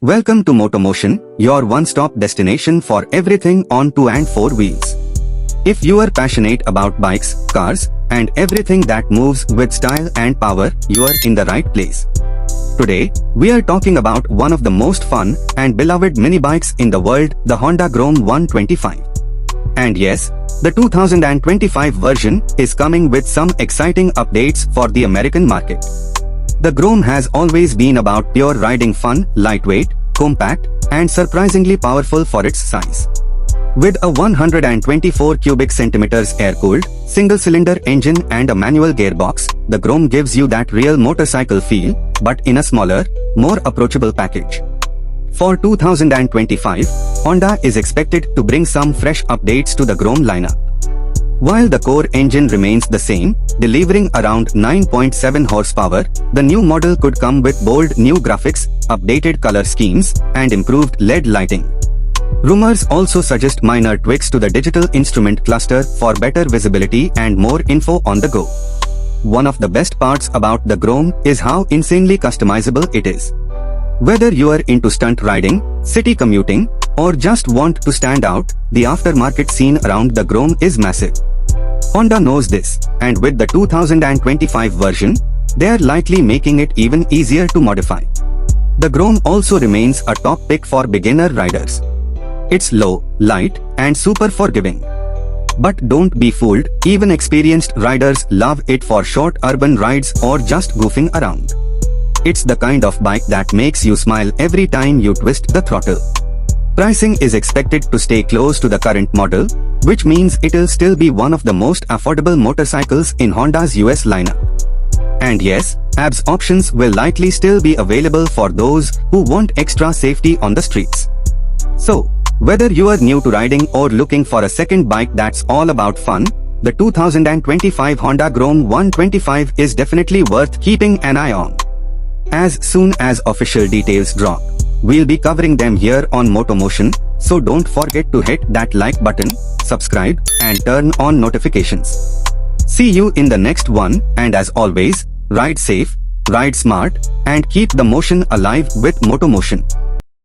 Welcome to MotoMotion, your one-stop destination for everything on 2 and 4 wheels. If you are passionate about bikes, cars, and everything that moves with style and power, you are in the right place. Today, we are talking about one of the most fun and beloved mini bikes in the world, the Honda Grom 125. And yes, the 2025 version is coming with some exciting updates for the American market. The Grom has always been about pure riding fun, lightweight, compact, and surprisingly powerful for its size. With a 124 cubic centimeters air-cooled, single-cylinder engine and a manual gearbox, the Grom gives you that real motorcycle feel, but in a smaller, more approachable package. For 2025, Honda is expected to bring some fresh updates to the Grom lineup. While the core engine remains the same, delivering around 9.7 horsepower, the new model could come with bold new graphics, updated color schemes, and improved LED lighting. Rumors also suggest minor tweaks to the digital instrument cluster for better visibility and more info on the go. One of the best parts about the Grom is how insanely customizable it is. Whether you are into stunt riding, city commuting, or just want to stand out, the aftermarket scene around the Grom is massive. Honda knows this, and with the 2025 version, they are likely making it even easier to modify. The Grom also remains a top pick for beginner riders. It's low, light, and super forgiving. But don't be fooled, even experienced riders love it for short urban rides or just goofing around. It's the kind of bike that makes you smile every time you twist the throttle. Pricing is expected to stay close to the current model, which means it'll still be one of the most affordable motorcycles in Honda's US lineup. And yes, ABS options will likely still be available for those who want extra safety on the streets. So, whether you are new to riding or looking for a second bike that's all about fun, the 2025 Honda Grom 125 is definitely worth keeping an eye on. As soon as official details drop, we'll be covering them here on MotoMotion, so don't forget to hit that like button, subscribe, and turn on notifications. See you in the next one, and as always, ride safe, ride smart, and keep the motion alive with MotoMotion.